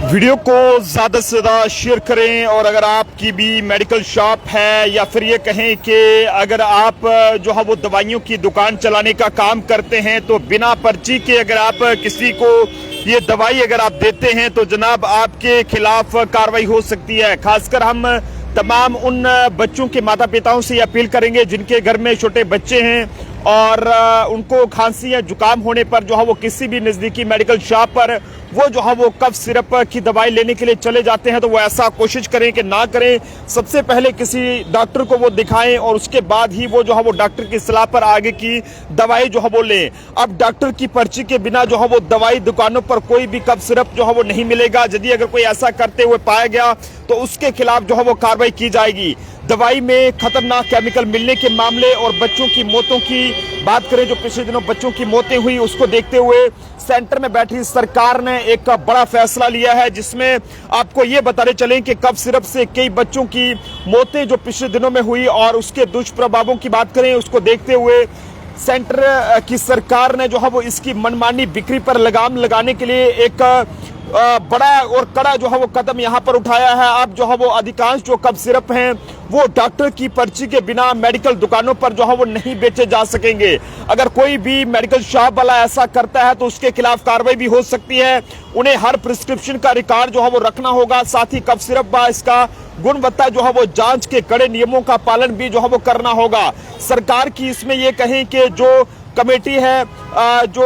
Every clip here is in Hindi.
वीडियो को ज़्यादा से ज़्यादा शेयर करें। और अगर आपकी भी मेडिकल शॉप है या फिर ये कहें कि अगर आप जो है वो दवाइयों की दुकान चलाने का काम करते हैं तो बिना पर्ची के अगर आप किसी को ये दवाई अगर आप देते हैं तो जनाब आपके खिलाफ कार्रवाई हो सकती है। खासकर हम तमाम उन बच्चों के माता पिताओं से अपील करेंगे जिनके घर में छोटे बच्चे हैं और उनको खांसी या जुकाम होने पर जो है वो किसी भी नज़दीकी मेडिकल शॉप पर वो जो है वो कफ सिरप की दवाई लेने के लिए चले जाते हैं तो वो ऐसा कोशिश करें कि ना करें। सबसे पहले किसी डॉक्टर को वो दिखाएं और उसके बाद ही वो जो है वो डॉक्टर की सलाह पर आगे की दवाई जो है वो लें। अब डॉक्टर की पर्ची के बिना जो है वो दवाई दुकानों पर कोई भी कफ सिरप जो है वो नहीं मिलेगा। यदि अगर कोई ऐसा करते हुए पाया गया तो उसके खिलाफ जो है वो कार्रवाई की जाएगी। दवाई में खतरनाक केमिकल मिलने के मामले और बच्चों की मौतों की बात करें, जो पिछले दिनों बच्चों की मौतें हुई, उसको देखते हुए सेंटर में बैठी सरकार ने एक बड़ा फैसला लिया है जिसमें आपको ये बताते चलें कि कफ सिरप से कई बच्चों की मौतें जो पिछले दिनों में हुई और उसके दुष्प्रभावों की बात करें, उसको देखते हुए सेंटर की सरकार ने जो है वो इसकी मनमानी बिक्री पर लगाम लगाने के लिए एक बड़ा और कड़ा जो है वो कदम यहाँ पर उठाया है। अब जो है वो अधिकांश जो कफ सिरप हैं वो डॉक्टर की पर्ची के बिना मेडिकल दुकानों पर जो है वो नहीं बेचे जा सकेंगे। अगर कोई भी मेडिकल शॉप वाला ऐसा करता है तो उसके खिलाफ कार्रवाई भी हो सकती है। उन्हें हर प्रिस्क्रिप्शन का रिकॉर्ड जो है वो रखना होगा। साथ ही कफ सिरप व इसका गुणवत्ता जो है वो जांच के कड़े नियमों का पालन भी जो है वो करना होगा। सरकार की इसमें ये कहें कि जो कमेटी है जो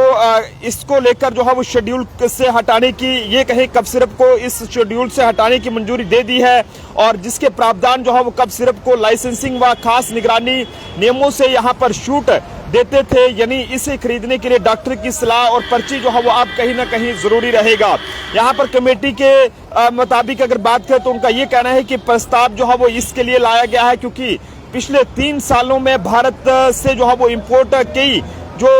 इसको लेकर जो है वो शेड्यूल से हटाने की, ये कहें कफ सिरप को इस शेड्यूल से हटाने की मंजूरी दे दी है और जिसके प्रावधान जो है वो कफ सिरप को लाइसेंसिंग व खास निगरानी नियमों से यहाँ पर छूट देते थे। यानी इसे खरीदने के लिए डॉक्टर की सलाह और पर्ची जो है वो आप कहीं ना कहीं जरूरी रहेगा। यहाँ पर कमेटी के मुताबिक अगर बात करें तो उनका ये कहना है कि प्रस्ताव जो है वो इसके लिए लाया गया है क्योंकि पिछले 3 सालों में भारत से जो है वो इम्पोर्ट कई जो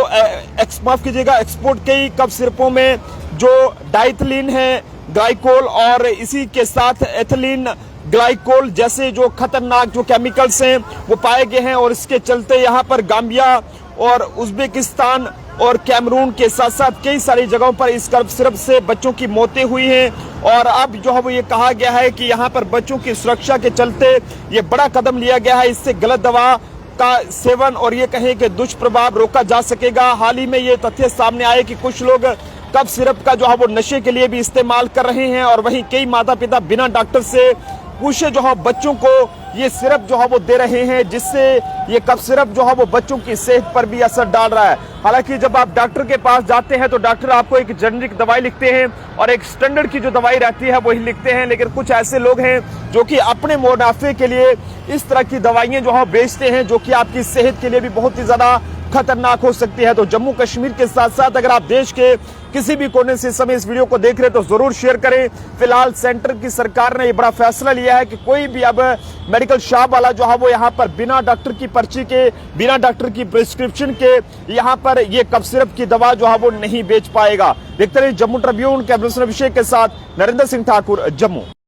माफ कीजिएगा एक्सपोर्ट कई कफ सिरपों में जो डाइथिलीन है, ग्लाइकोल और इसी के साथ एथिलीन ग्लाइकोल जैसे जो खतरनाक जो केमिकल्स हैं वो पाए गए हैं और इसके चलते यहाँ पर गाम्बिया और उज्बेकिस्तान और कैमरून के साथ साथ कई सारी जगहों पर इस कफ सिरप से बच्चों की मौतें हुई हैं। और अब जो है वो ये कहा गया है कि यहाँ पर बच्चों की सुरक्षा के चलते ये बड़ा कदम लिया गया है। इससे गलत दवा का सेवन और ये कहें कि दुष्प्रभाव रोका जा सकेगा। हाल ही में ये तथ्य सामने आए कि कुछ लोग कफ सिरप का जो है वो नशे के लिए भी इस्तेमाल कर रहे हैं और वहीं कई माता पिता बिना डॉक्टर से पूछे जो है बच्चों को ये सिरप जो है वो दे रहे हैं, जिससे ये कफ सिरप जो है वो बच्चों की सेहत पर भी असर डाल रहा है। हालांकि जब आप डॉक्टर के पास जाते हैं तो डॉक्टर आपको एक जेनेरिक दवाई लिखते हैं और एक स्टैंडर्ड की जो दवाई रहती है वही लिखते हैं, लेकिन कुछ ऐसे लोग हैं जो कि अपने मुनाफे के लिए इस तरह की दवाइयां जो है बेचते हैं जो कि आपकी सेहत के लिए भी बहुत ही ज्यादा खतरनाक हो सकती है। तो जम्मू कश्मीर के साथ साथ अगर आप देश के किसी भी कोने से इस समय इस वीडियो को देख रहे हैं तो जरूर शेयर करें। फिलहाल सेंटर की सरकार ने यह बड़ा फैसला लिया है कि कोई भी अब मेडिकल शॉप वाला जो है वो यहाँ पर बिना डॉक्टर की पर्ची के, बिना डॉक्टर की प्रिस्क्रिप्शन के यहाँ पर ये कफ सिरप की दवा जो है वो नहीं बेच पाएगा। देखते रहिए जम्मू ट्रिब्यून, कैमरा पर्सन अभिषेक के साथ नरेंद्र सिंह ठाकुर, जम्मू।